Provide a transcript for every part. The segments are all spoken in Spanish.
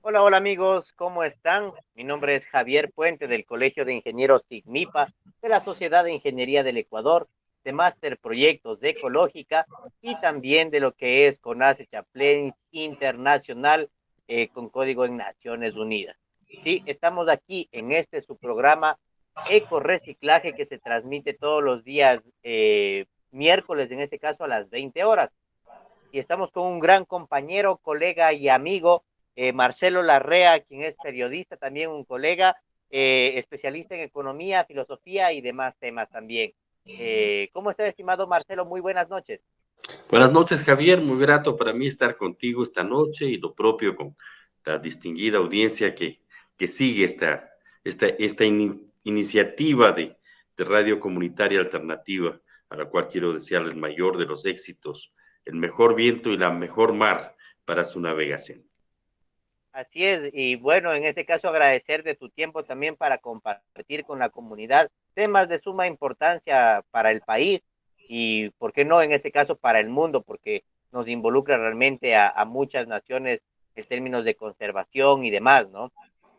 Hola, hola amigos, ¿cómo están? Mi nombre es Javier Puente del Colegio de Ingenieros SIGMIPA de la Sociedad de Ingeniería del Ecuador, de Máster Proyectos de Ecológica y también de lo que es CONACE Chaplin Internacional con código en Naciones Unidas. Sí, estamos aquí en este su programa Eco Reciclaje que se transmite todos los días miércoles, en este caso a las 20 horas y estamos con un gran compañero, colega y amigo, Marcelo Larrea, quien es periodista, también un colega, especialista en economía, filosofía y demás temas también. ¿Cómo está, estimado Marcelo? Muy buenas noches. Buenas noches, Javier. Muy grato para mí estar contigo esta noche y lo propio con la distinguida audiencia que sigue esta iniciativa de radio comunitaria alternativa, a la cual quiero desearle el mayor de los éxitos, el mejor viento y la mejor mar para su navegación. Así es, y bueno, en este caso agradecer de tu tiempo también para compartir con la comunidad temas de suma importancia para el país y, ¿por qué no, en este caso para el mundo? Porque nos involucra realmente a muchas naciones en términos de conservación y demás, ¿no?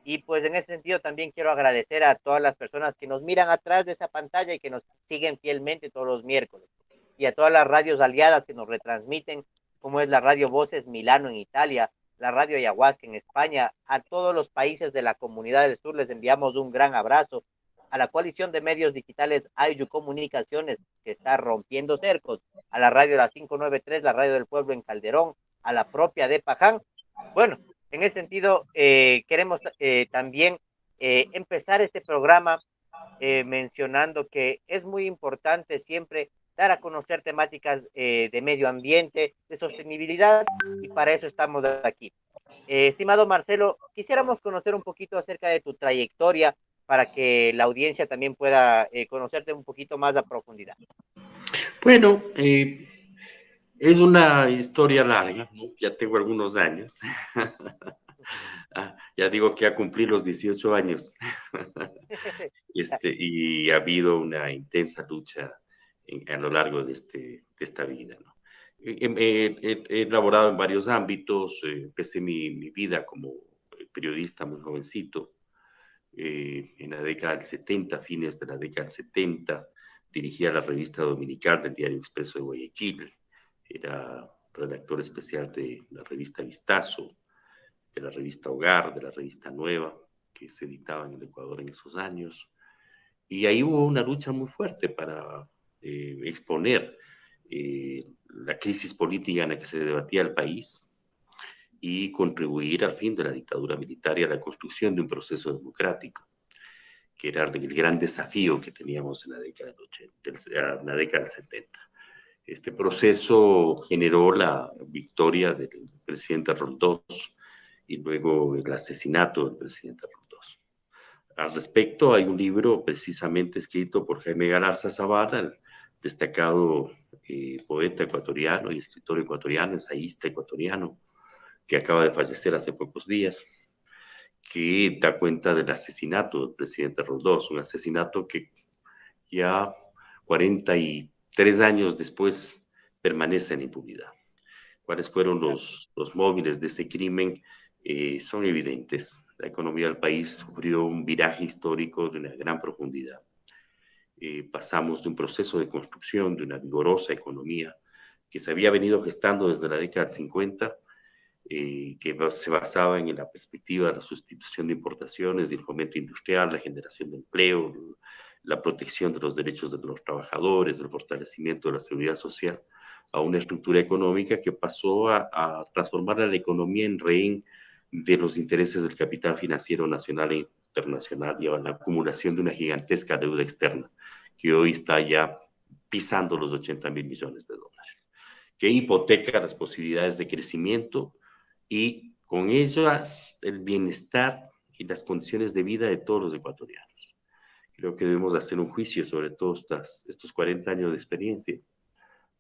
Y pues en ese sentido también quiero agradecer a todas las personas que nos miran atrás de esa pantalla y que nos siguen fielmente todos los miércoles. Y a todas las radios aliadas que nos retransmiten, como es la Radio Voces Milano en Italia, la Radio Ayahuasca en España, a todos los países de la Comunidad del Sur les enviamos un gran abrazo. A la coalición de medios digitales Ayu Comunicaciones, que está rompiendo cercos, a la radio La 593, la radio del pueblo en Calderón, a la propia de Paján. Bueno, en ese sentido, queremos también empezar este programa mencionando que es muy importante siempre dar a conocer temáticas de medio ambiente, de sostenibilidad, y para eso estamos aquí. Estimado Marcelo, quisiéramos conocer un poquito acerca de tu trayectoria para que la audiencia también pueda conocerte un poquito más a profundidad. Bueno, es una historia larga, ¿no? Ya tengo algunos años. Ya digo que a cumplir los 18 años. Y ha habido una intensa lucha a lo largo de esta vida, ¿no? He elaborado en varios ámbitos. Empecé mi vida como periodista muy jovencito, en la década del 70, fines de la década del 70. Dirigía la revista dominical del Diario Expreso de Guayaquil. Era redactor especial de la revista Vistazo, de la revista Hogar, de la revista Nueva, que se editaba en el Ecuador en esos años. Y ahí hubo una lucha muy fuerte para exponer la crisis política en la que se debatía el país y contribuir al fin de la dictadura militar y a la construcción de un proceso democrático, que era el gran desafío que teníamos en la década del 80, en la década del 70. Este proceso generó la victoria del presidente Roldós y luego el asesinato del presidente Roldós. Al respecto, hay un libro precisamente escrito por Jaime Galarza Zavala, el destacado poeta ecuatoriano y escritor ecuatoriano, ensayista ecuatoriano, que acaba de fallecer hace pocos días, que da cuenta del asesinato del presidente Roldós, un asesinato que ya 43 años después permanece en impunidad. ¿Cuáles fueron los móviles de ese crimen? son evidentes. La economía del país sufrió un viraje histórico de una gran profundidad. Pasamos de un proceso de construcción de una vigorosa economía que se había venido gestando desde la década del 50, que se basaba en la perspectiva de la sustitución de importaciones y el fomento industrial, la generación de empleo, la protección de los derechos de los trabajadores, el fortalecimiento de la seguridad social, a una estructura económica que pasó a transformar la economía en rehén de los intereses del capital financiero nacional e internacional y a la acumulación de una gigantesca deuda externa que hoy está ya pisando los 80.000 millones de dólares, que hipoteca las posibilidades de crecimiento y con ellas el bienestar y las condiciones de vida de todos los ecuatorianos. Creo que debemos hacer un juicio sobre todos estos 40 años de experiencia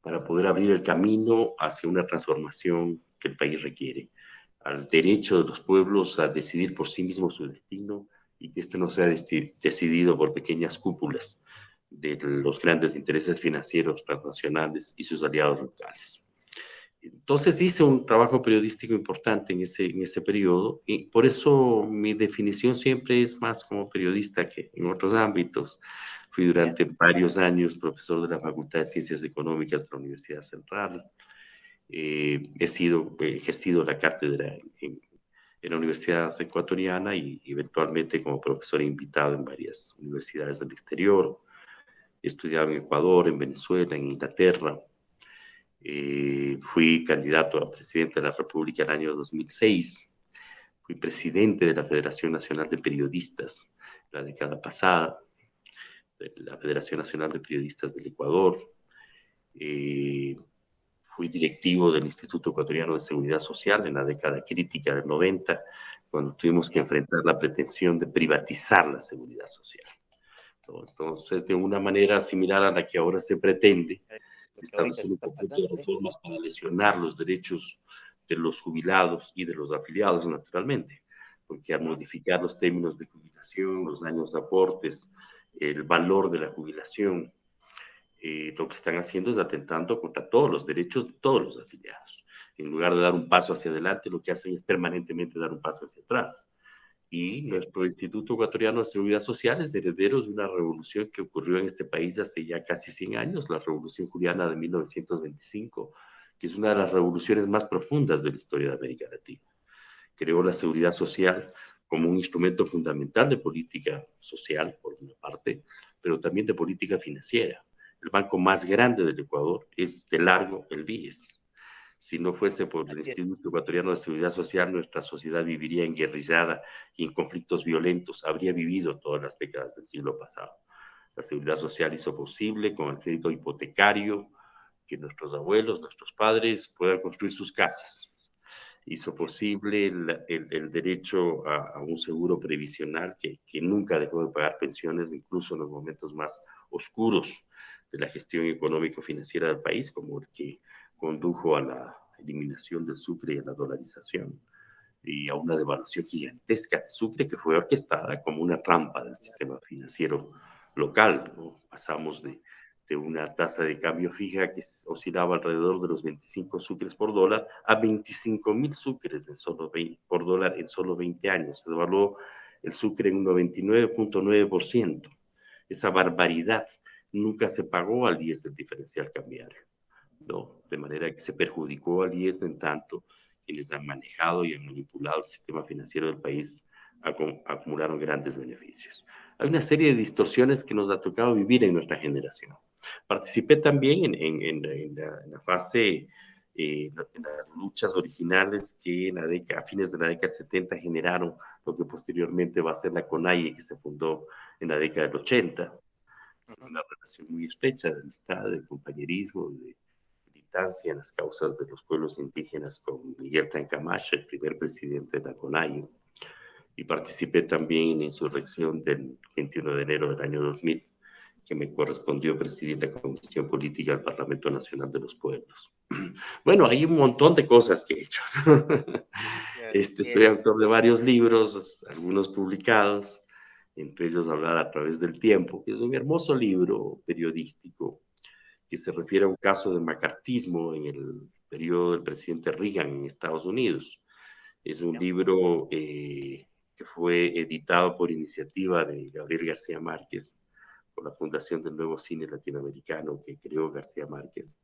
para poder abrir el camino hacia una transformación que el país requiere, al derecho de los pueblos a decidir por sí mismos su destino y que este no sea decidido por pequeñas cúpulas de los grandes intereses financieros transnacionales y sus aliados locales. Entonces hice un trabajo periodístico importante en ese periodo y por eso mi definición siempre es más como periodista que en otros ámbitos. Fui durante varios años profesor de la Facultad de Ciencias Económicas de la Universidad Central. He ejercido la cátedra en la Universidad Ecuatoriana y eventualmente como profesor invitado en varias universidades del exterior. He estudiado en Ecuador, en Venezuela, en Inglaterra. Fui candidato a presidente de la República en el año 2006. Fui presidente de la Federación Nacional de Periodistas la década pasada, de la Federación Nacional de Periodistas del Ecuador. Fui directivo del Instituto Ecuatoriano de Seguridad Social en la década crítica del 90, cuando tuvimos que enfrentar la pretensión de privatizar la seguridad social. Entonces, de una manera similar a la que ahora se pretende, establecer un conjunto de reformas para lesionar los derechos de los jubilados y de los afiliados, naturalmente, porque al modificar los términos de jubilación, los años de aportes, el valor de la jubilación, lo que están haciendo es atentando contra todos los derechos de todos los afiliados. En lugar de dar un paso hacia adelante, lo que hacen es permanentemente dar un paso hacia atrás. Y nuestro Instituto Ecuatoriano de Seguridad Social es heredero de una revolución que ocurrió en este país hace ya casi 100 años, la Revolución Juliana de 1925, que es una de las revoluciones más profundas de la historia de América Latina. Creó la seguridad social como un instrumento fundamental de política social, por una parte, pero también de política financiera. El banco más grande del Ecuador es de largo el BIES. Si no fuese por el Instituto Ecuatoriano de Seguridad Social, nuestra sociedad viviría enguerrillada y en conflictos violentos. Habría vivido todas las décadas del siglo pasado. La seguridad social hizo posible, con el crédito hipotecario, que nuestros abuelos, nuestros padres puedan construir sus casas. Hizo posible el derecho a un seguro previsional que nunca dejó de pagar pensiones, incluso en los momentos más oscuros de la gestión económico-financiera del país, como el que condujo a la eliminación del Sucre y a la dolarización y a una devaluación gigantesca de Sucre que fue orquestada como una trampa del sistema financiero local, ¿no? Pasamos de una tasa de cambio fija que oscilaba alrededor de los 25 sucres por dólar a 25.000 sucres por dólar en solo 20 años. Se devaluó el sucre en un 99.9%. Esa barbaridad nunca se pagó al IES del diferencial cambiario, ¿no? De manera que se perjudicó al IES en tanto quienes han manejado y han manipulado el sistema financiero del país acumularon grandes beneficios. Hay una serie de distorsiones que nos ha tocado vivir en nuestra generación. Participé también en la fase, en las luchas originales que a fines de la década 70 generaron lo que posteriormente va a ser la CONAIE, que se fundó en la década del 80. Una relación muy estrecha de amistad, de compañerismo, de militancia en las causas de los pueblos indígenas con Miguel Tancamacho, el primer presidente de la CONAIE, y participé también en la insurrección del 21 de enero del año 2000, que me correspondió presidir la Comisión Política del Parlamento Nacional de los Pueblos. Bueno, hay un montón de cosas que he hecho. Soy autor de varios libros, algunos publicados, entre ellos Hablar a través del tiempo, que es un hermoso libro periodístico que se refiere a un caso de macartismo en el periodo del presidente Reagan en Estados Unidos. Es un Ya, libro que fue editado por iniciativa de Gabriel García Márquez, por la Fundación del Nuevo Cine Latinoamericano que creó García Márquez,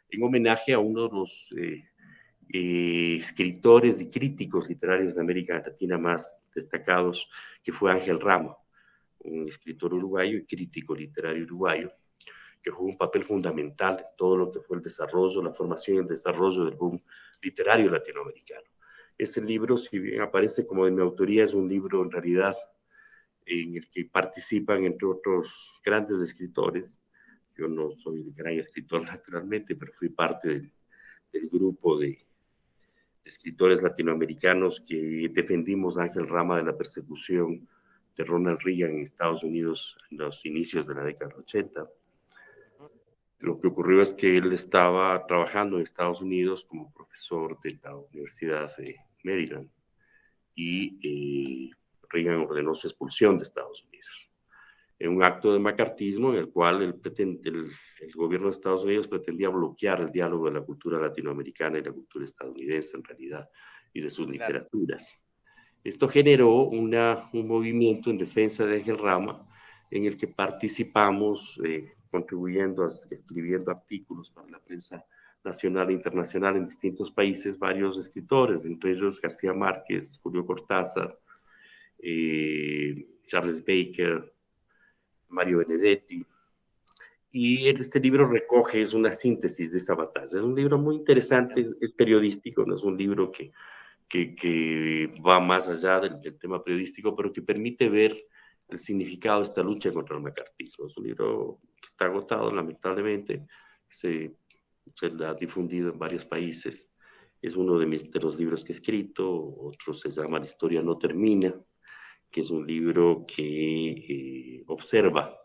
en homenaje a uno de los escritores y críticos literarios de América Latina más destacados, que fue Ángel Rama, un escritor ya, uruguayo y crítico literario uruguayo, que jugó un papel fundamental en todo lo que fue el desarrollo, la formación y el desarrollo del boom literario latinoamericano. Ese libro, si bien aparece como de mi autoría, es un libro en realidad en el que participan, entre otros, grandes escritores. Yo no soy el gran escritor naturalmente, pero fui parte del grupo de escritores latinoamericanos que defendimos a Ángel Rama de la persecución de Ronald Reagan en Estados Unidos en los inicios de la década 80. ujú, Lo que ocurrió es que él estaba trabajando en Estados Unidos como profesor de la Universidad de Maryland y Reagan ordenó su expulsión de Estados Unidos en un acto de macartismo en el cual el gobierno de Estados Unidos pretendía bloquear el diálogo de la cultura latinoamericana y la cultura estadounidense en realidad y de sus claro, literaturas. Esto generó un movimiento en defensa de Ángel Rama en el que participamos contribuyendo, escribiendo artículos para la prensa nacional e internacional en distintos países, varios escritores, entre ellos García Márquez, Julio Cortázar, Charles Baker, Mario Benedetti. Y este libro recoge, es una síntesis de esta batalla. Es un libro muy ya, interesante, es periodístico, no es un libro que va más allá del tema periodístico, pero que permite ver el significado de esta lucha contra el macartismo. Es un libro que está agotado, lamentablemente, se, se ha difundido en varios países. Es uno de los libros que he escrito, otro se llama La historia no termina, que es un libro que observa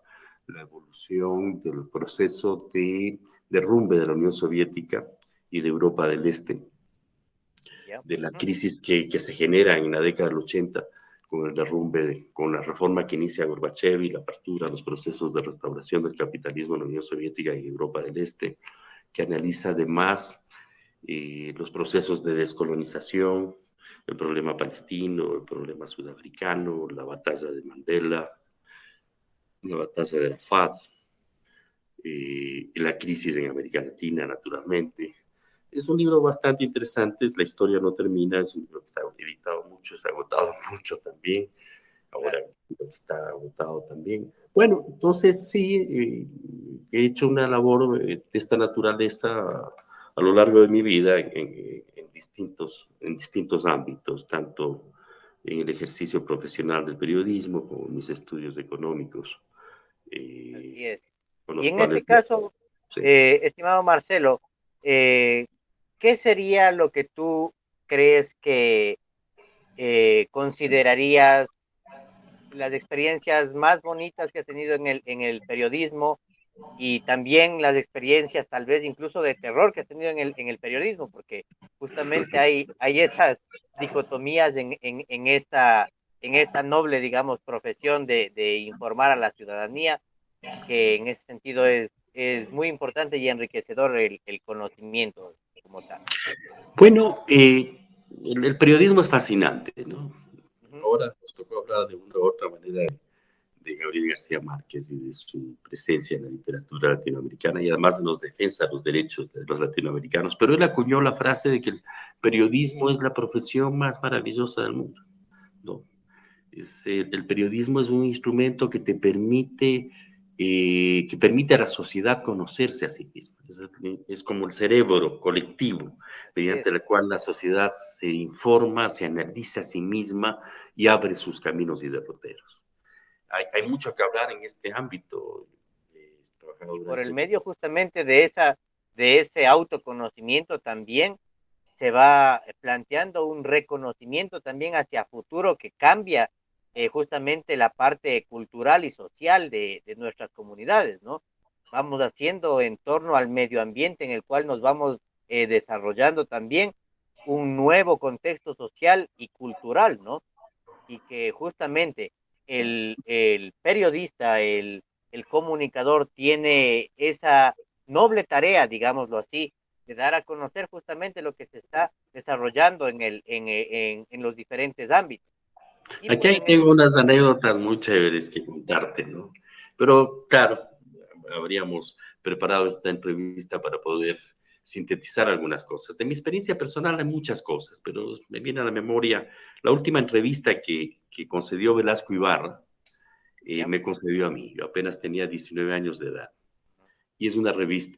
la evolución del proceso de derrumbe de la Unión Soviética y de Europa del Este, ya, de la ujú, crisis que se genera en la década del 80 con el derrumbe, con la reforma que inicia Gorbachev y la apertura a los procesos de restauración del capitalismo en la Unión Soviética y Europa del Este, que analiza además los procesos de descolonización, el problema palestino, el problema sudafricano, la batalla de Mandela, la batalla de la FAD, la crisis en América Latina, naturalmente. Es un libro bastante interesante, la historia no termina, es un libro que está editado mucho, se ha agotado mucho también, ahora claro. está agotado también. Bueno, entonces sí, he hecho una labor de esta naturaleza a lo largo de mi vida en distintos ámbitos, tanto en el ejercicio profesional del periodismo como en mis estudios económicos, Así eh, es. con Y los en este cuales, caso, sí. estimado Marcelo, eh, ¿qué sería lo que tú crees que considerarías las experiencias más bonitas que has tenido en el periodismo y también las experiencias tal vez incluso de terror que has tenido en el periodismo? Porque justamente hay esas dicotomías en esta noble, digamos, profesión de informar a la ciudadanía, que en ese sentido es muy importante y enriquecedor el conocimiento como tal. Bueno, el periodismo es fascinante, ¿no? Ujú, Ahora nos tocó hablar de una u otra manera de Gabriel García Márquez y de su presencia en la literatura latinoamericana y además nos defensa los derechos de los latinoamericanos, pero él acuñó la frase de que el periodismo es la profesión más maravillosa del mundo, ¿no? El periodismo es un instrumento que permite a la sociedad conocerse a sí misma. Es como el cerebro colectivo, así es. mediante el cual la sociedad se informa, se analiza a sí misma y abre sus caminos y derroteros. Hay mucho que hablar en este ámbito. He trabajado Y por el durante... medio justamente de ese autoconocimiento también se va planteando un reconocimiento también hacia futuro que cambia justamente la parte cultural y social de nuestras comunidades, ¿no? Vamos haciendo en torno al medio ambiente en el cual nos vamos desarrollando también un nuevo contexto social y cultural, ¿no? Y que justamente el periodista, el comunicador tiene esa noble tarea, digámoslo así, de dar a conocer justamente lo que se está desarrollando en los diferentes ámbitos. Y Aquí pues ahí tengo unas anécdotas muy chéveres que contarte, ¿no? Pero claro, habríamos preparado esta entrevista para poder sintetizar algunas cosas. De mi experiencia personal hay muchas cosas, pero me viene a la memoria la última entrevista que concedió Velasco Ibarra, ya, me concedió a mí. Yo apenas tenía 19 años de edad. Y es una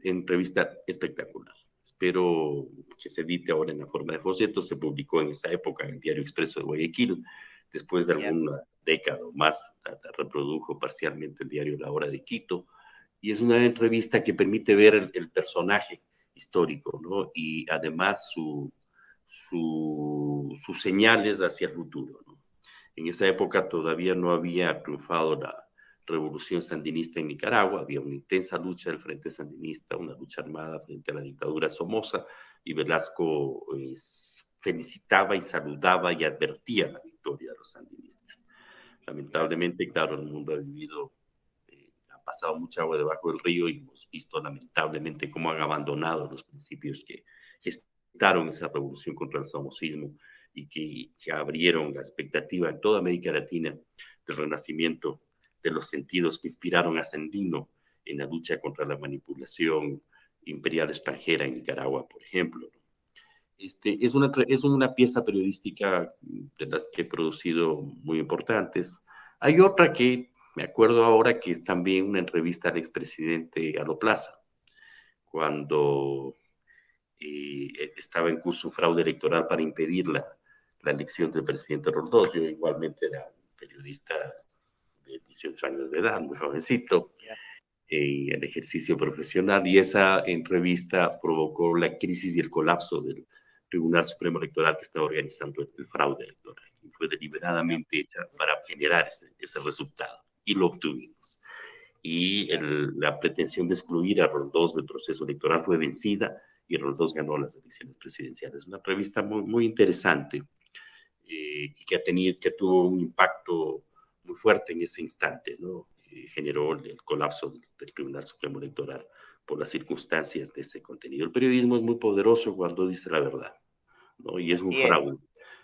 entrevista espectacular. Espero que se edite ahora en la forma de folleto. Se publicó en esa época en el Diario Expreso de Guayaquil. Después de ya, alguna década o más, la reprodujo parcialmente el diario La Hora de Quito. Y es una entrevista que permite ver el personaje histórico, ¿no? Y además sus señales hacia el futuro, ¿no? En esa época todavía no había triunfado la revolución sandinista en Nicaragua, había una intensa lucha del Frente Sandinista, una lucha armada frente a la dictadura Somoza, y Velasco felicitaba y saludaba y advertía la victoria de los sandinistas. ya, Lamentablemente, claro, el mundo ha pasado mucha agua debajo del río y hemos visto lamentablemente cómo han abandonado los principios que gestaron esa revolución contra el somocismo y que abrieron la expectativa en toda América Latina del renacimiento de los sentidos que inspiraron a Sandino en la lucha contra la manipulación imperial extranjera en Nicaragua, por ejemplo. Es una pieza periodística de las que he producido muy importantes. Hay otra que me acuerdo ahora que es también una entrevista al expresidente Alo Plaza, cuando estaba en curso un fraude electoral para impedir la elección del presidente Roldós. Yo igualmente era un periodista de 18 años de edad, muy jovencito, ya, en el ejercicio profesional, y esa entrevista provocó la crisis y el colapso del Tribunal Supremo Electoral que estaba organizando el fraude electoral. Y fue ya, deliberadamente hecha para generar ese resultado, y lo obtuvimos. Y ya, la pretensión de excluir a Roldós del proceso electoral fue vencida y Roldós ganó las elecciones presidenciales. Una entrevista muy, muy interesante y que tuvo un impacto muy fuerte en ese instante, ¿no? Generó el colapso del Tribunal Supremo Electoral por las circunstancias de ese contenido. El periodismo es muy poderoso cuando dice la verdad, ¿no? Y es un así es. fraude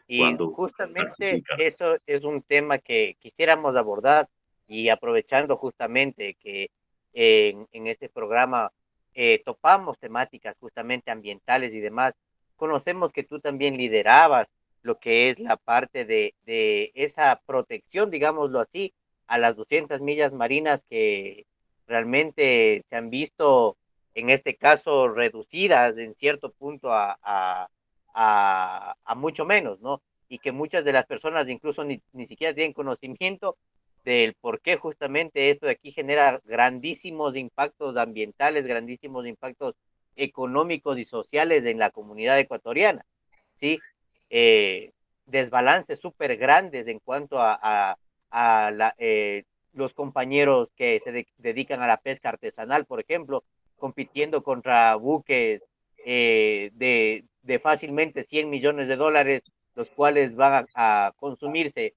Y cuando justamente falsifica. eso es un tema que quisiéramos abordar y aprovechando justamente que en este programa topamos temáticas justamente ambientales y demás, conocemos que tú también liderabas lo que es la parte de esa protección, digámoslo así, a las 200 millas marinas que realmente se han visto en este caso reducidas en cierto punto a mucho menos, ¿no? Y que muchas de las personas incluso ni siquiera tienen conocimiento del por qué justamente esto de aquí genera grandísimos impactos ambientales, grandísimos impactos económicos y sociales en la comunidad ecuatoriana, ¿sí? Desbalances súper grandes en cuanto a los compañeros que se dedican a la pesca artesanal, por ejemplo, compitiendo contra buques de fácilmente 100 millones de dólares, los cuales van a consumirse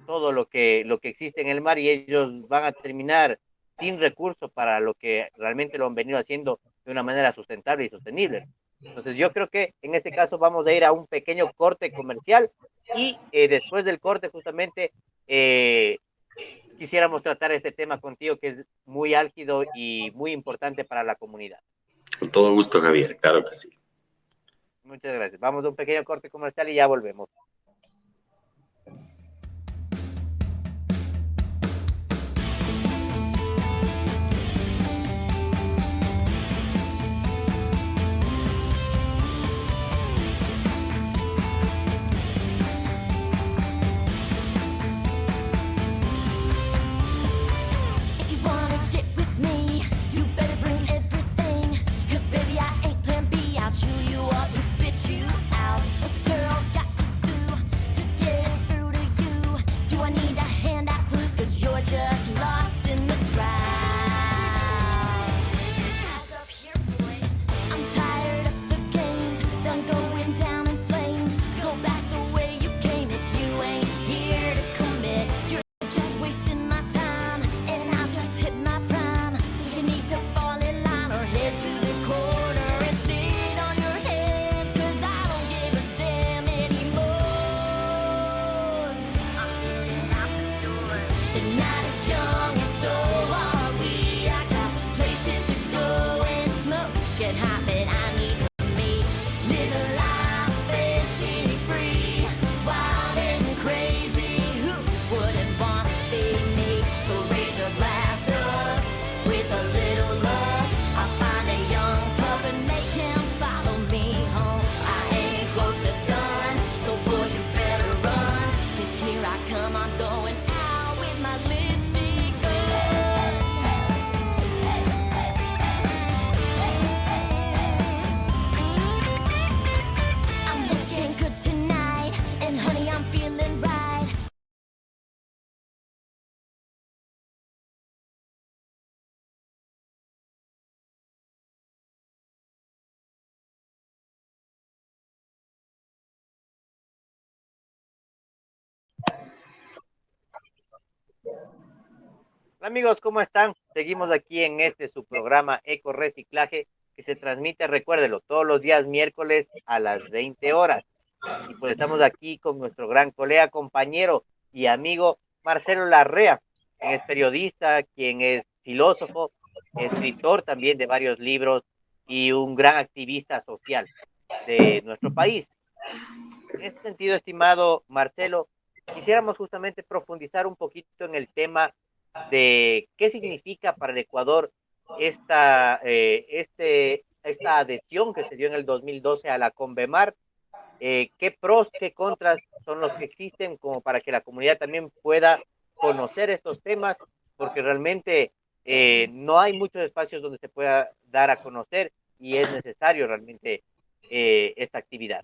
todo lo que existe en el mar y ellos van a terminar sin recursos para lo que realmente lo han venido haciendo de una manera sustentable y sostenible. Entonces yo creo que en este caso vamos a ir a un pequeño corte comercial y después del corte justamente quisiéramos tratar este tema contigo que es muy álgido y muy importante para la comunidad. Con todo gusto, Javier, claro que sí. Muchas gracias. Vamos a un pequeño corte comercial y ya volvemos. Chew you up and spit you out. What's a girl got to do? Hola amigos, ¿cómo están? Seguimos aquí en su programa Eco Reciclaje que se transmite, recuérdelo, todos los días miércoles a las 20 horas. Y pues estamos aquí con nuestro gran colega, compañero y amigo Marcelo Larrea, quien es periodista, quien es filósofo, escritor también de varios libros y un gran activista social de nuestro país. En ese sentido, estimado Marcelo, quisiéramos justamente profundizar un poquito en el tema de qué significa para el Ecuador esta adhesión que se dio en el 2012 a la Convemar, qué pros, qué contras son los que existen como para que la comunidad también pueda conocer estos temas, porque realmente no hay muchos espacios donde se pueda dar a conocer y es necesario realmente esta actividad.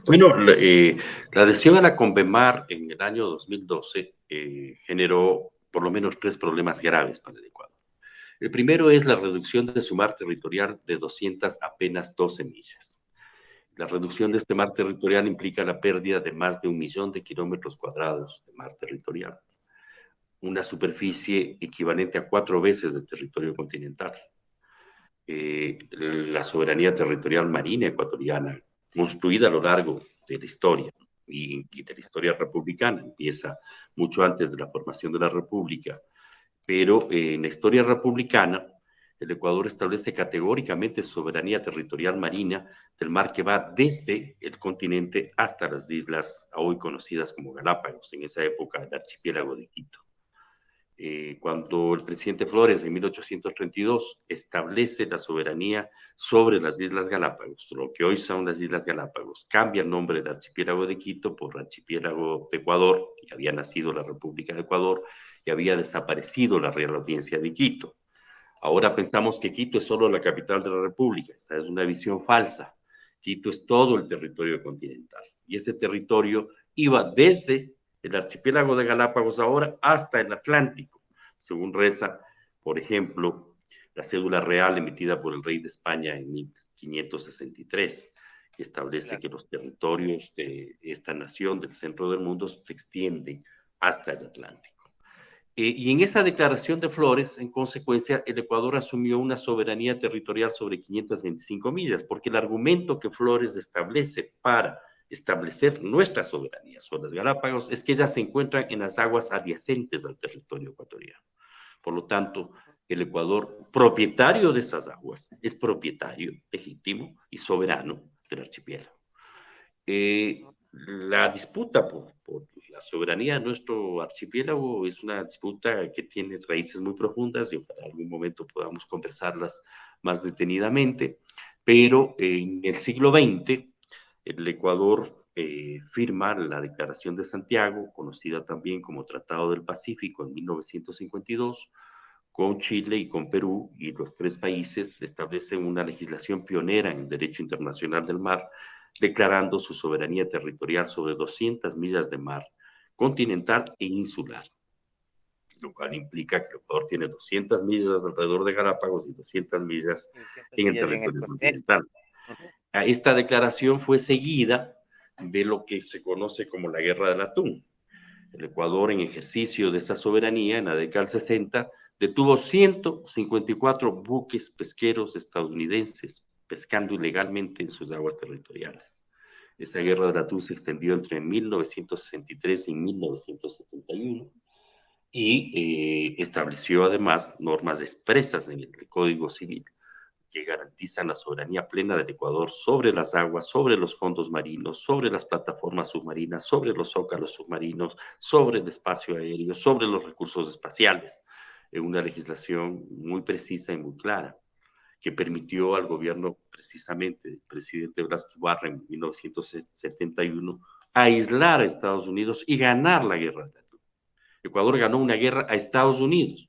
Bueno, la adhesión a la Convemar en el año 2012 generó por lo menos tres problemas graves para el Ecuador. El primero es la reducción de su mar territorial de 200 a apenas 12 millas. La reducción de este mar territorial implica la pérdida de más de 1 millón de kilómetros cuadrados de mar territorial, una superficie equivalente a 4 veces del territorio continental. La soberanía territorial marina ecuatoriana, construida a lo largo de la historia y de la historia republicana, empieza mucho antes de la formación de la República, pero en la historia republicana, el Ecuador establece categóricamente soberanía territorial marina del mar que va desde el continente hasta las islas hoy conocidas como Galápagos, en esa época el archipiélago de Quito. Cuando el presidente Flores en 1832 establece la soberanía sobre las Islas Galápagos, lo que hoy son las Islas Galápagos, cambia el nombre del archipiélago de Quito por archipiélago de Ecuador, y había nacido la República de Ecuador y había desaparecido la Real Audiencia de Quito. Ahora pensamos que Quito es solo la capital de la República. Esta es una visión falsa. Quito es todo el territorio continental y ese territorio iba desde el archipiélago de Galápagos ahora hasta el Atlántico, según reza, por ejemplo, la cédula real emitida por el rey de España en 1563, que establece que los territorios de esta nación del centro del mundo se extienden hasta el Atlántico. Y en esa declaración de Flores, en consecuencia, el Ecuador asumió una soberanía territorial sobre 525 millas, porque el argumento que Flores establece para establecer nuestra soberanía sobre las Galápagos es que ellas se encuentran en las aguas adyacentes al territorio ecuatoriano. Por lo tanto, el Ecuador, propietario de esas aguas, es propietario legítimo y soberano del archipiélago. La disputa por la soberanía de nuestro archipiélago es una disputa que tiene raíces muy profundas y ojalá en algún momento podamos conversarlas más detenidamente, pero en el siglo XX el Ecuador firma la Declaración de Santiago, conocida también como Tratado del Pacífico en 1952, con Chile y con Perú, y los tres países establecen una legislación pionera en el derecho internacional del mar, declarando su soberanía territorial sobre 200 millas de mar continental e insular, lo cual implica que el Ecuador tiene 200 millas alrededor de Galápagos y 200 millas en el En el territorio continente. continental. Esta declaración fue seguida de lo que se conoce como la Guerra del Atún. El Ecuador, en ejercicio de esa soberanía, en la década del 60, detuvo 154 buques pesqueros estadounidenses pescando ilegalmente en sus aguas territoriales. Esa guerra del atún se extendió entre 1963 y 1971 y estableció además normas expresas en el Código Civil que garantizan la soberanía plena del Ecuador sobre las aguas, sobre los fondos marinos, sobre las plataformas submarinas, sobre los zócalos submarinos, sobre el espacio aéreo, sobre los recursos espaciales, en una legislación muy precisa y muy clara, que permitió al gobierno, precisamente del presidente Blas Ibarra en 1971, aislar a Estados Unidos y ganar la guerra de Atlántico. Ecuador ganó una guerra a Estados Unidos.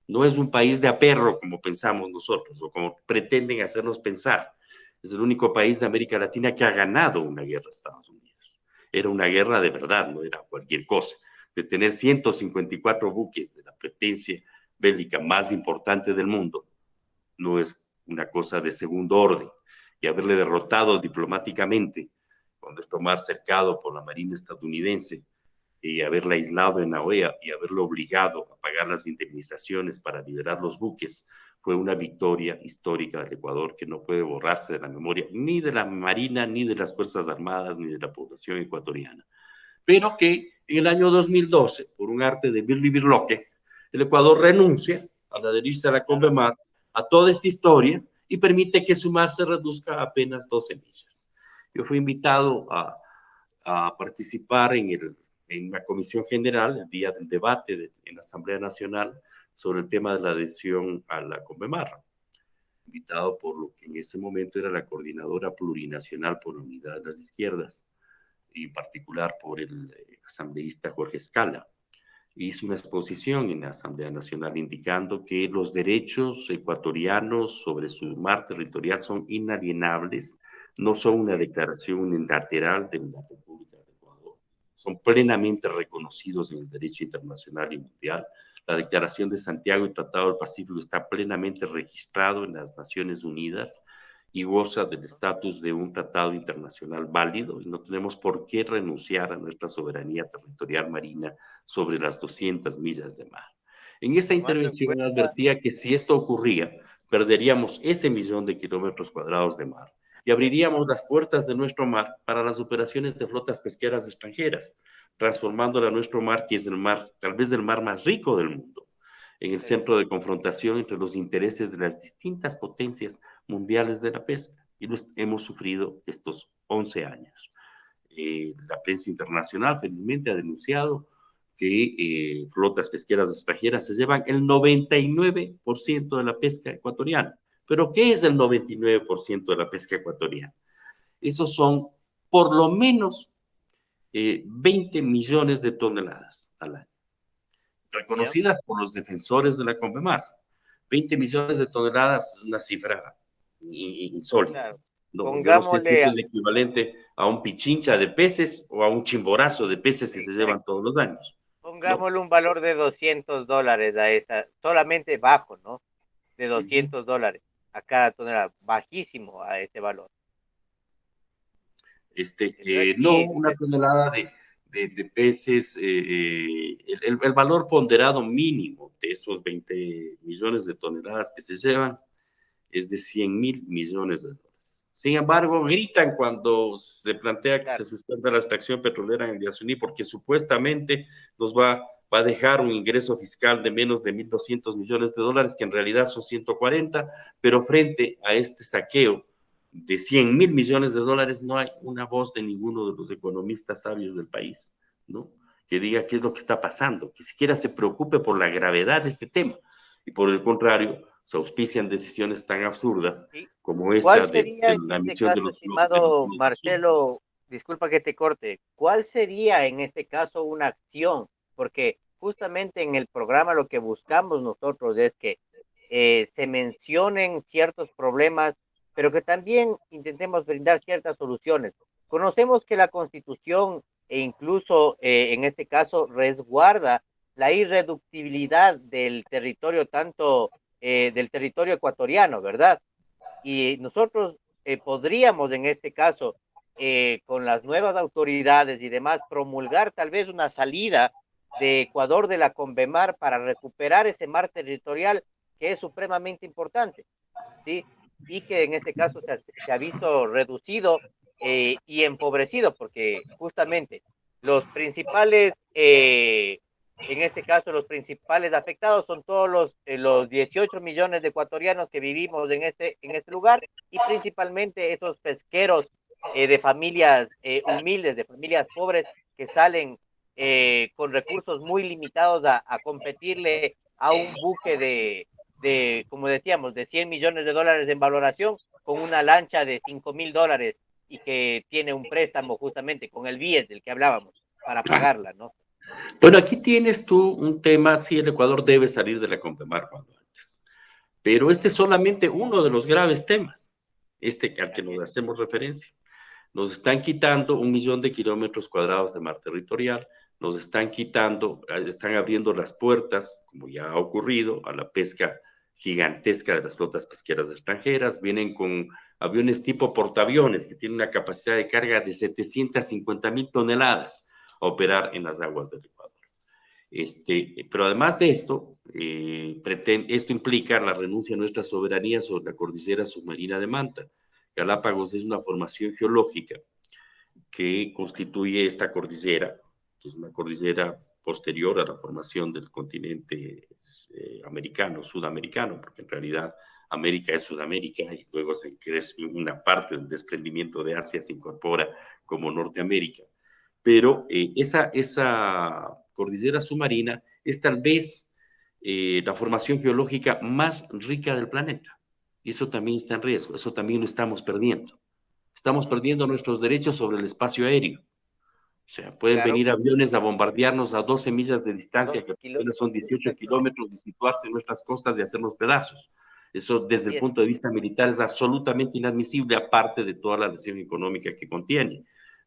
No es un país de aperro como pensamos nosotros o como pretenden hacernos pensar. Es el único país de América Latina que ha ganado una guerra a Estados Unidos. Era una guerra de verdad, no era cualquier cosa. De tener 154 buques de la potencia bélica más importante del mundo, no es una cosa de segundo orden. Y haberle derrotado diplomáticamente, cuando es tomar cercado por la Marina estadounidense, y haberla aislado en la OEA y haberlo obligado a pagar las indemnizaciones para liberar los buques, fue una victoria histórica del Ecuador que no puede borrarse de la memoria ni de la Marina, ni de las Fuerzas Armadas, ni de la población ecuatoriana. Pero que en el año 2012, por un arte de Billy Birloque, el Ecuador renuncia al adherirse a la CONVEMAR a toda esta historia y permite que su mar se reduzca a apenas 12 millas. Yo fui invitado a participar en la Comisión General, el día del debate en la Asamblea Nacional, sobre el tema de la adhesión a la CONVEMAR, invitado por lo que en ese momento era la Coordinadora Plurinacional por la Unidad de las Izquierdas, y en particular por el asambleísta Jorge Escala. Hizo una exposición en la Asamblea Nacional indicando que los derechos ecuatorianos sobre su mar territorial son inalienables, no son una declaración unilateral de la República de Ecuador, son plenamente reconocidos en el derecho internacional y mundial. La Declaración de Santiago y el Tratado del Pacífico está plenamente registrado en las Naciones Unidas y goza del estatus de un tratado internacional válido, y no tenemos por qué renunciar a nuestra soberanía territorial marina sobre las 200 millas de mar. En esta Tomando en intervención cuenta, advertía que si esto ocurría, perderíamos ese millón de kilómetros cuadrados de mar y abriríamos las puertas de nuestro mar para las operaciones de flotas pesqueras extranjeras, transformándola a nuestro mar, que es el mar, tal vez el mar más rico del mundo, en el centro de confrontación entre los intereses de las distintas potencias mundiales de la pesca. Y lo hemos sufrido estos 11 años. La prensa internacional felizmente ha denunciado que flotas pesqueras extranjeras se llevan el 99% de la pesca ecuatoriana. ¿Pero qué es el 99% de la pesca ecuatoriana? Esos son por lo menos 20 millones de toneladas al año, ¿ya? reconocidas por los defensores de la CONVEMAR. 20 millones de toneladas es una cifra insólita. Claro. No, yo no sé si es Pongámosle, el equivalente a un pichincha de peces o a un chimborazo de peces que se llevan exacto, todos los años, ¿no? pongámosle un valor de $200 a esa, solamente bajo, ¿no? De Uh -huh. $200 a cada tonelada, bajísimo a ese valor. Entonces, No, sí, una tonelada de peces, el valor ponderado mínimo de esos 20 millones de toneladas que se llevan es de 100.000 millones de dólares. Sin embargo, gritan cuando se plantea que claro, se suspenda la extracción petrolera en el Yasuní porque supuestamente nos va a dejar un ingreso fiscal de menos de 1.200 millones de dólares, que en realidad son 140, pero frente a este saqueo de 100.000 millones de dólares no hay una voz de ninguno de los economistas sabios del país, ¿no? Que diga qué es lo que está pasando, que siquiera se preocupe por la gravedad de este tema. Y por el contrario, se auspician decisiones tan absurdas sí. como ¿Cuál esta sería de en la este emisión caso, de los estimado bonos de sur. Marcelo, disculpa que te corte, cuál sería en este caso una acción? Porque justamente en el programa lo que buscamos nosotros es que se mencionen ciertos problemas, pero que también intentemos brindar ciertas soluciones. Conocemos que la Constitución e incluso en este caso resguarda la irreductibilidad del territorio, tanto del territorio ecuatoriano, ¿verdad? Y nosotros podríamos en este caso, con las nuevas autoridades y demás, promulgar tal vez una salida de Ecuador de la Convemar para recuperar ese mar territorial que es supremamente importante, ¿sí? Y que en este caso se ha visto reducido y empobrecido, porque justamente los principales En este caso, los principales afectados son todos los 18 millones de ecuatorianos que vivimos en este lugar y principalmente esos pesqueros de familias humildes, de familias pobres que salen con recursos muy limitados a competirle a un buque como decíamos, de 100 millones de dólares en valoración con una lancha de 5.000 dólares y que tiene un préstamo justamente con el BIES del que hablábamos para pagarla, ¿no? Bueno, aquí tienes tú un tema, si el Ecuador debe salir de la CONPEMAR cuando antes, pero este es solamente uno de los graves temas, al que Así nos es. hacemos referencia. Nos están quitando 1 millón de kilómetros cuadrados de mar territorial, nos están quitando, están abriendo las puertas, como ya ha ocurrido, a la pesca gigantesca de las flotas pesqueras extranjeras. Vienen con aviones tipo portaaviones que tienen una capacidad de carga de 750,000 toneladas a operar en las aguas del Ecuador. Pero además de esto, esto implica la renuncia a nuestra soberanía sobre la cordillera submarina de Manta. Galápagos es una formación geológica que constituye esta cordillera, que es una cordillera posterior a la formación del continente americano, sudamericano, porque en realidad América es Sudamérica y luego se crece una parte del desprendimiento de Asia se incorpora como Norteamérica. Pero esa cordillera submarina es tal vez la formación geológica más rica del planeta. Y eso también está en riesgo, eso también lo estamos perdiendo. Estamos Ujú. perdiendo nuestros derechos sobre el espacio aéreo. O sea, pueden Claro, venir aviones a bombardearnos a 12 millas de distancia, 12 que apenas kilómetros, son 18 exactamente. kilómetros, y situarse en nuestras costas y hacernos pedazos. Eso, desde el Así es, punto de vista militar, es absolutamente inadmisible, aparte de toda la lesión económica que contiene.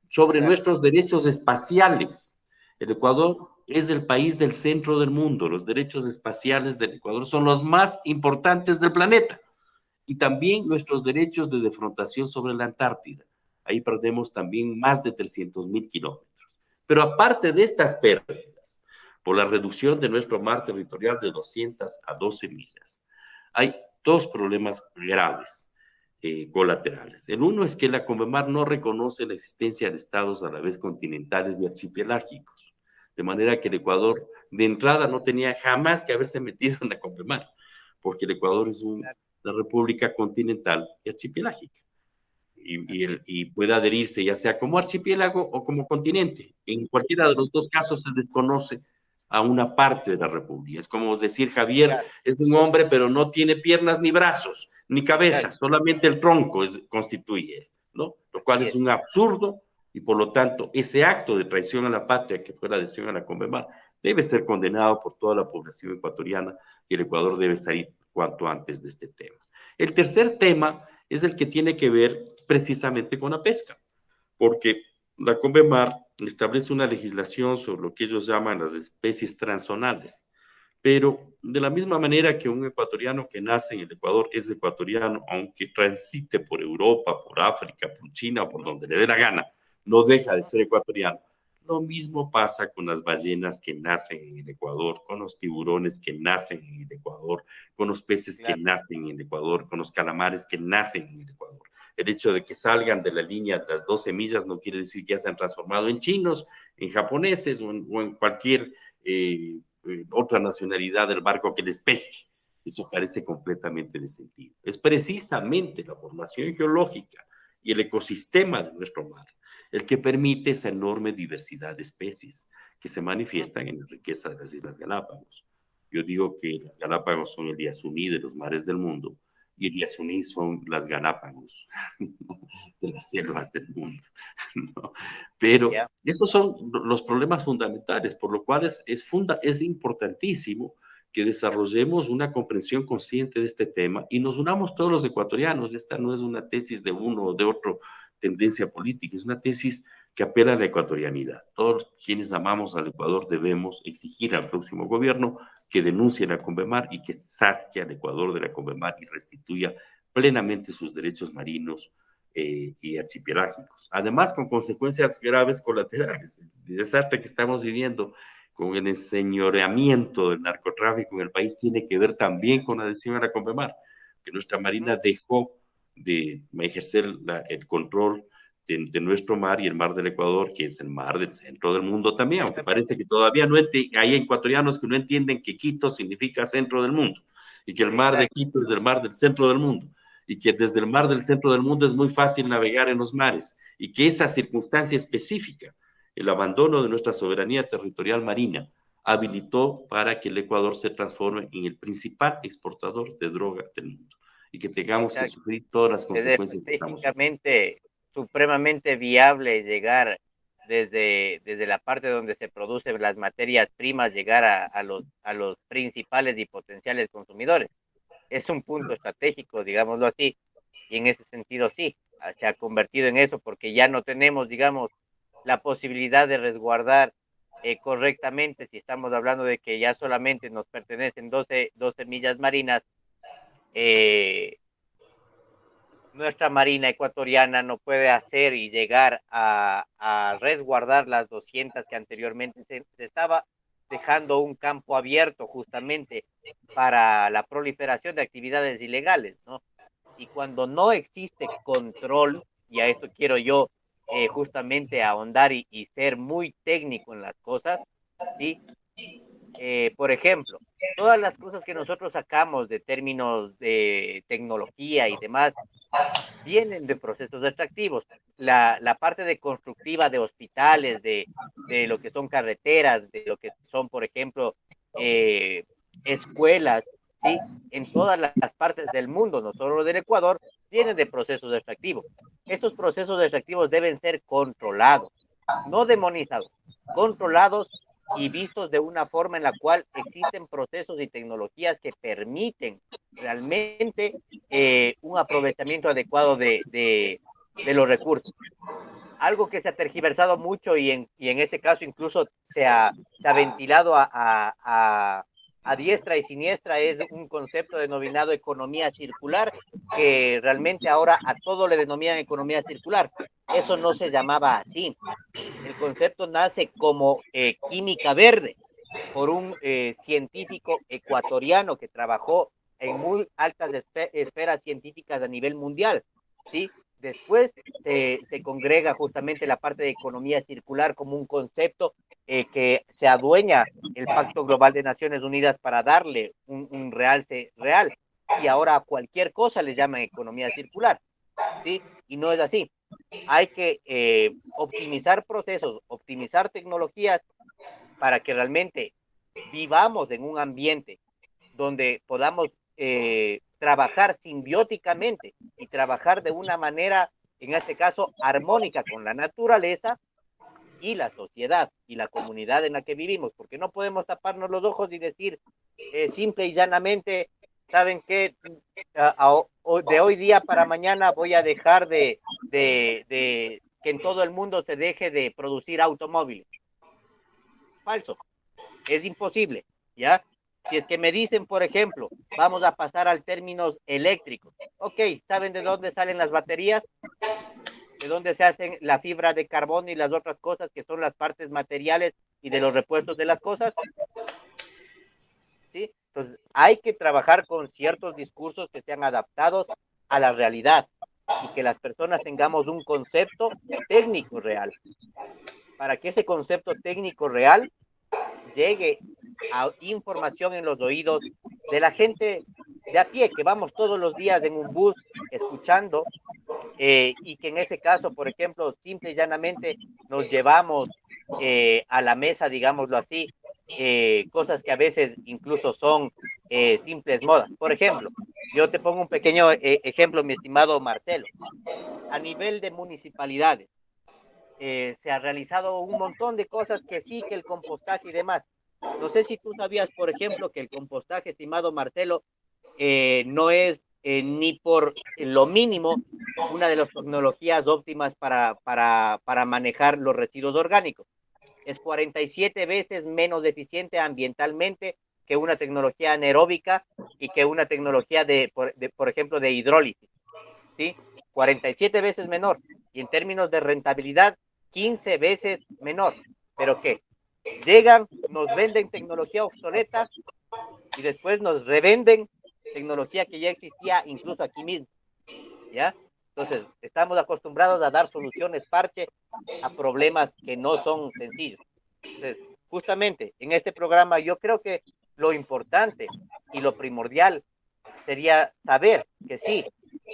Sobre claro. nuestros derechos espaciales, el Ecuador es el país del centro del mundo. Los derechos espaciales del Ecuador son los más importantes del planeta. Y también nuestros derechos de defrontación sobre la Antártida. Ahí perdemos también más de 300,000 kilómetros. Pero aparte de estas pérdidas, por la reducción de nuestro mar territorial de 200 a 12 millas, hay dos problemas graves colaterales. El uno es que la CONMEMAR no reconoce la existencia de estados a la vez continentales y archipelágicos, de manera que el Ecuador de entrada no tenía jamás que haberse metido en la CONMEMAR, porque el Ecuador es Claro, una república continental y archipelágica así es. y puede adherirse ya sea como archipiélago o como continente. En cualquiera de los dos casos se desconoce a una parte de la república. Es como decir, Javier Claro, es un hombre, pero no tiene piernas ni brazos, ni cabeza, claro, solamente el tronco constituye, ¿no? Lo cual así es es. un absurdo y por lo tanto ese acto de traición a la patria que fue la adhesión a la CONMEMAR debe ser condenado por toda la población ecuatoriana y el Ecuador debe salir cuanto antes de este tema. El tercer tema es el que tiene que ver precisamente con la pesca, porque la CONVEMAR establece una legislación sobre lo que ellos llaman las especies transzonales, pero de la misma manera que un ecuatoriano que nace en el Ecuador es ecuatoriano, aunque transite por Europa, por África, por China, por donde le dé la gana, no deja de ser ecuatoriano. Lo mismo pasa con las ballenas que nacen en el Ecuador, con los tiburones que nacen en el Ecuador, con los peces que Claro, nacen en el Ecuador, con los calamares que nacen en el Ecuador. El hecho de que salgan de la línea de las 12 millas no quiere decir que ya se han transformado en chinos, en japoneses o en cualquier otra nacionalidad del barco que les pesque. Eso parece completamente de sentido. Es precisamente la formación geológica y el ecosistema de nuestro mar el que permite esa enorme diversidad de especies que se ujú, manifiestan en la riqueza de las Islas Galápagos. Yo digo que las Galápagos son el Yasuní de los mares del mundo y el Yasuní son las Galápagos de las selvas del mundo. ¿No? Pero ya, estos son los problemas fundamentales, por lo cual es importantísimo que desarrollemos una comprensión consciente de este tema y nos unamos todos los ecuatorianos. Esta no es una tesis de uno o de otro tendencia política, es una tesis que apela a la ecuatorianidad. Todos quienes amamos al Ecuador debemos exigir al próximo gobierno que denuncie la CONVEMAR y que saque al Ecuador de la CONVEMAR y restituya plenamente sus derechos marinos y archipelágicos. Además, con consecuencias graves colaterales. El desastre que estamos viviendo con el enseñoreamiento del narcotráfico en el país tiene que ver también con la adhesión a la CONVEMAR, que nuestra ujú, Marina dejó de ejercer el control de nuestro mar y el mar del Ecuador, que es el mar del centro del mundo también, aunque parece que todavía no hay ecuatorianos que no entienden que Quito significa centro del mundo y que el mar de Quito es el mar del centro del mundo y que desde el mar del centro del mundo es muy fácil navegar en los mares y que esa circunstancia específica, el abandono de nuestra soberanía territorial marina, habilitó para que el Ecuador se transforme en el principal exportador de droga del mundo y que tengamos que sufrir todas las consecuencias que estamos sufriendo. Estratégicamente, supremamente viable llegar desde la parte donde se producen las materias primas, llegar a los principales y potenciales consumidores. Es un punto estratégico, digámoslo así, y en ese sentido sí, se ha convertido en eso porque ya no tenemos, digamos, la posibilidad de resguardar correctamente, si estamos hablando de que ya solamente nos pertenecen 12 millas marinas, eh, nuestra Marina ecuatoriana no puede hacer y llegar a resguardar las 200 que anteriormente se estaba dejando un campo abierto justamente para la proliferación de actividades ilegales, ¿no? Y cuando no existe control, y a esto quiero yo justamente ahondar y ser muy técnico en las cosas, ¿sí? Por ejemplo, todas las cosas que nosotros sacamos de términos de tecnología y demás, vienen de procesos extractivos. La parte de constructiva de hospitales, de lo que son carreteras, de lo que son, por ejemplo, escuelas, ¿sí? En todas las partes del mundo, no solo del Ecuador, vienen de procesos extractivos. Estos procesos extractivos deben ser controlados, no demonizados, controlados y vistos de una forma en la cual existen procesos y tecnologías que permiten realmente un aprovechamiento adecuado de los recursos. Algo que se ha tergiversado mucho y en este caso incluso se ha ventilado a diestra y siniestra es un concepto denominado economía circular, que realmente ahora a todo le denominan economía circular. Eso no se llamaba así. El concepto nace como química verde por un científico ecuatoriano que trabajó en muy altas esferas científicas a nivel mundial, ¿sí? Después se congrega justamente la parte de economía circular como un concepto que se adueña el Pacto Global de Naciones Unidas para darle un realce real. Y ahora a cualquier cosa le llaman economía circular, ¿sí? Y no es así. Hay que optimizar procesos, optimizar tecnologías para que realmente vivamos en un ambiente donde podamos trabajar simbióticamente y trabajar de una manera, en este caso, armónica con la naturaleza y la sociedad y la comunidad en la que vivimos, porque no podemos taparnos los ojos y decir simple y llanamente, ¿saben qué? De hoy día para mañana voy a dejar de que en todo el mundo se deje de producir automóviles. Falso, es imposible, ¿ya? Si es que me dicen, por ejemplo, vamos a pasar al términos eléctricos. Ok, ¿saben de dónde salen las baterías? ¿De dónde se hacen la fibra de carbono y las otras cosas que son las partes materiales y de los repuestos de las cosas? ¿Sí? Entonces, hay que trabajar con ciertos discursos que sean adaptados a la realidad y que las personas tengamos un concepto técnico real. Para que ese concepto técnico real llegue a información en los oídos de la gente de a pie, que vamos todos los días en un bus escuchando, y que en ese caso, por ejemplo, simple y llanamente nos llevamos a la mesa, digámoslo así, cosas que a veces incluso son simples modas. Por ejemplo, yo te pongo un pequeño ejemplo, mi estimado Marcelo. A nivel de municipalidades, se ha realizado un montón de cosas que sí, que el compostaje y demás. No sé si tú sabías, por ejemplo, que el compostaje, estimado Marcelo, no es ni por lo mínimo una de las tecnologías óptimas para manejar los residuos orgánicos. Es 47 veces menos eficiente ambientalmente que una tecnología anaeróbica y que una tecnología por ejemplo, de hidrólisis, ¿sí? 47 veces menor. Y en términos de rentabilidad, 15 veces menor. ¿Pero qué? Llegan, nos venden tecnología obsoleta y después nos revenden tecnología que ya existía incluso aquí mismo, ¿ya? Entonces, estamos acostumbrados a dar soluciones parche a problemas que no son sencillos. Entonces, justamente en este programa yo creo que lo importante y lo primordial sería saber que sí,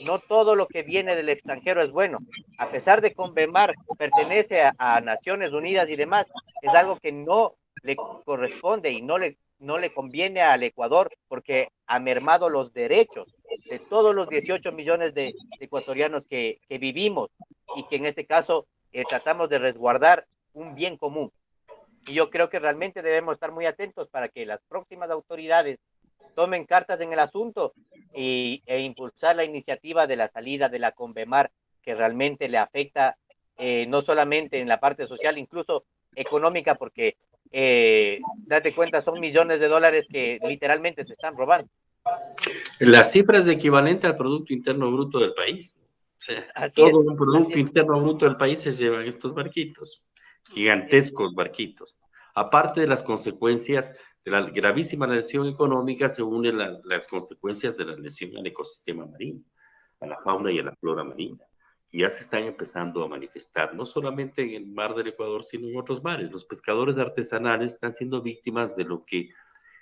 no todo lo que viene del extranjero es bueno. A pesar de que Convemar pertenece a Naciones Unidas y demás, es algo que no le corresponde y no le conviene al Ecuador porque ha mermado los derechos de todos los 18 millones de ecuatorianos que vivimos y que en este caso tratamos de resguardar un bien común. Y yo creo que realmente debemos estar muy atentos para que las próximas autoridades tomen cartas en el asunto e impulsar la iniciativa de la salida de la Convemar, que realmente le afecta no solamente en la parte social, incluso económica, porque date cuenta, son millones de dólares que literalmente se están robando. Las cifras de equivalente al Producto Interno Bruto del país. O sea, Así es, todo un así Producto es. Interno Bruto del país se llevan estos barquitos, gigantescos barquitos. Aparte de las consecuencias de la gravísima lesión económica, se unen las consecuencias de la lesión al ecosistema marino, a la fauna y a la flora marina, que ya se están empezando a manifestar, no solamente en el mar del Ecuador, sino en otros mares. Los pescadores artesanales están siendo víctimas de lo que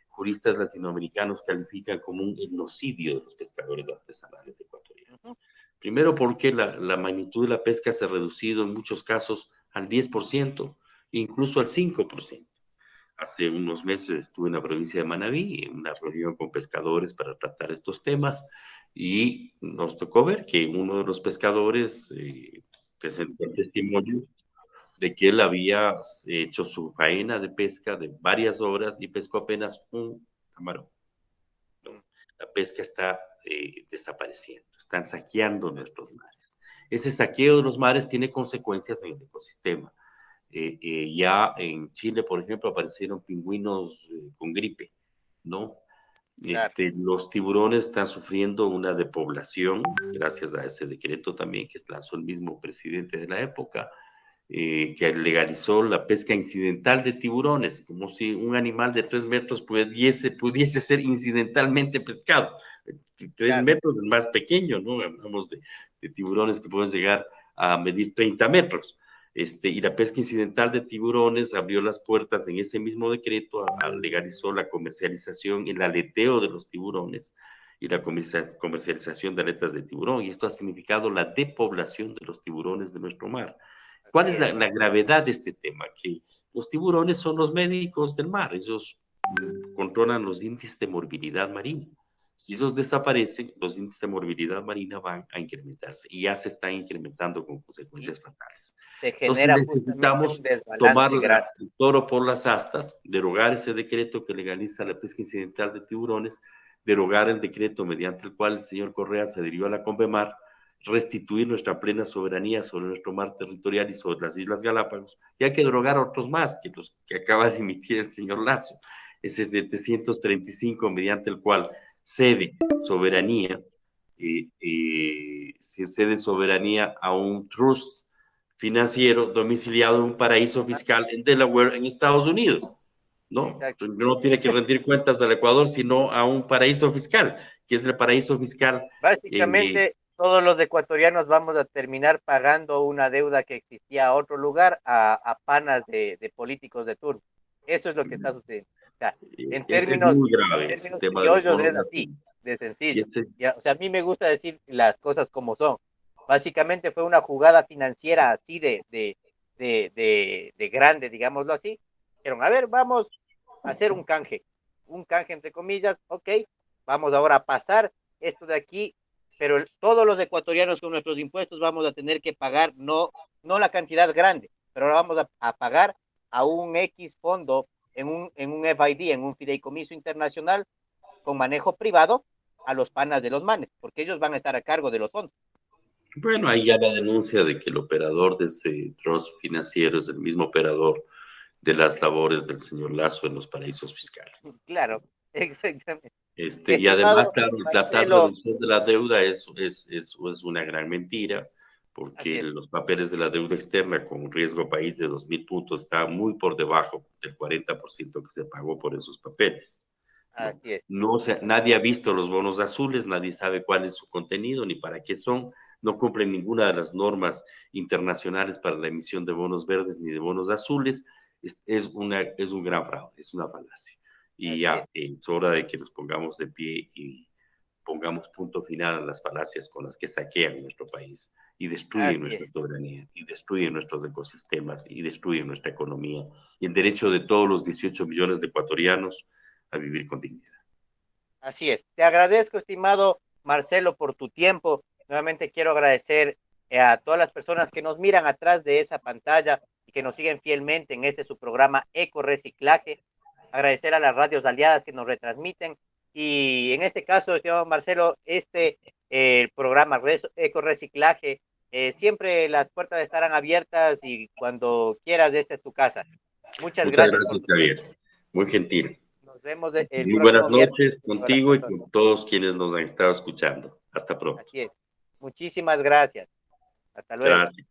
juristas latinoamericanos califican como un genocidio de los pescadores artesanales ecuatorianos. Uh -huh. Primero porque la magnitud de la pesca se ha reducido en muchos casos al 10%, incluso al 5%. Hace unos meses estuve en la provincia de Manabí en una reunión con pescadores para tratar estos temas y nos tocó ver que uno de los pescadores presentó el testimonio de que él había hecho su faena de pesca de varias horas y pescó apenas un camarón. ¿No? La pesca está desapareciendo, están saqueando nuestros mares. Ese saqueo de los mares tiene consecuencias en el ecosistema. Ya en Chile, por ejemplo, aparecieron pingüinos con gripe, ¿no? Claro. Los tiburones están sufriendo una depoblación, gracias a ese decreto también que lanzó el mismo presidente de la época, que legalizó la pesca incidental de tiburones, como si un animal de 3 metros pudiese ser incidentalmente pescado. 3 Claro. metros es más pequeño, ¿no? Hablamos de tiburones que pueden llegar a medir 30 metros. Y la pesca incidental de tiburones abrió las puertas en ese mismo decreto, legalizó la comercialización, el aleteo de los tiburones y la comercialización de aletas de tiburón, y esto ha significado la depoblación de los tiburones de nuestro mar. ¿Cuál Así es es. la gravedad de este tema? Que los tiburones son los médicos del mar, ellos controlan los índices de morbilidad marina. Si ellos desaparecen, los índices de morbilidad marina van a incrementarse y ya se están incrementando con Y consecuencias fatales. se Entonces genera justamente necesitamos un tomar desbalance grande. el toro por las astas, derogar ese decreto que legaliza la pesca incidental de tiburones, derogar el decreto mediante el cual el señor Correa se dirigió a la Convemar, restituir nuestra plena soberanía sobre nuestro mar territorial y sobre las Islas Galápagos, y hay que derogar otros más que los que acaba de emitir el señor Lazo, ese 735 mediante el cual cede soberanía, se cede soberanía a un trust financiero domiciliado en un paraíso fiscal en Delaware, en Estados Unidos, ¿no? Exacto. No tiene que rendir cuentas del Ecuador, sino a un paraíso fiscal, que es el paraíso fiscal. Básicamente, todos los ecuatorianos vamos a terminar pagando una deuda que existía a otro lugar a panas de políticos de turno. Eso es lo que está sucediendo. O sea, Es muy en grave ese términos tema de los criollos bonos es de así, azul. de Y sencillo. Ya, o sea, a mí me gusta decir las cosas como son. Básicamente fue una jugada financiera así de grande, digámoslo así. Dijeron, a ver, vamos a hacer un canje entre comillas, ok, vamos ahora a pasar esto de aquí, pero todos los ecuatorianos con nuestros impuestos vamos a tener que pagar, no la cantidad grande, pero ahora vamos a pagar a un X fondo en un FID, en un fideicomiso internacional con manejo privado a los panas de los manes, porque ellos van a estar a cargo de los fondos. bueno, ahí ya la denuncia de que el operador de ese trust financiero es el mismo operador de las labores del señor Lazo en los paraísos fiscales. Claro, exactamente. Y además, Estimado claro, la tal Marcelo, reducción de la deuda es una gran mentira, así porque es, los papeles de la deuda externa con riesgo país de 2.000 puntos están muy por debajo del 40% que se pagó por esos papeles. ¿No? así es. No, o sea, nadie ha visto los bonos azules, nadie sabe cuál es su contenido ni para qué son, no cumplen ninguna de las normas internacionales para la emisión de bonos verdes ni de bonos azules, es un gran fraude, es una falacia. Y Así ya, es, es hora de que nos pongamos de pie y pongamos punto final a las falacias con las que saquean nuestro país y destruyen así nuestra es, soberanía, y destruyen nuestros ecosistemas, y destruyen nuestra economía, y el derecho de todos los 18 millones de ecuatorianos a vivir con dignidad. así es. Te agradezco, estimado Marcelo, por tu tiempo. Nuevamente quiero agradecer a todas las personas que nos miran atrás de esa pantalla y que nos siguen fielmente en este su programa Eco Reciclaje. Agradecer a las radios aliadas que nos retransmiten. Y en este caso, estimado Marcelo, programa Eco Reciclaje, siempre las puertas estarán abiertas y cuando quieras, esta es tu casa. Muchas Muchas gracias por gracias, tu tiempo. Javier. Muy gentil. Nos vemos el Muy buenas próximo viernes. noches Todas las contigo y personas. con todos quienes nos han estado escuchando. Hasta pronto. Así es. Muchísimas gracias. Hasta luego. Gracias.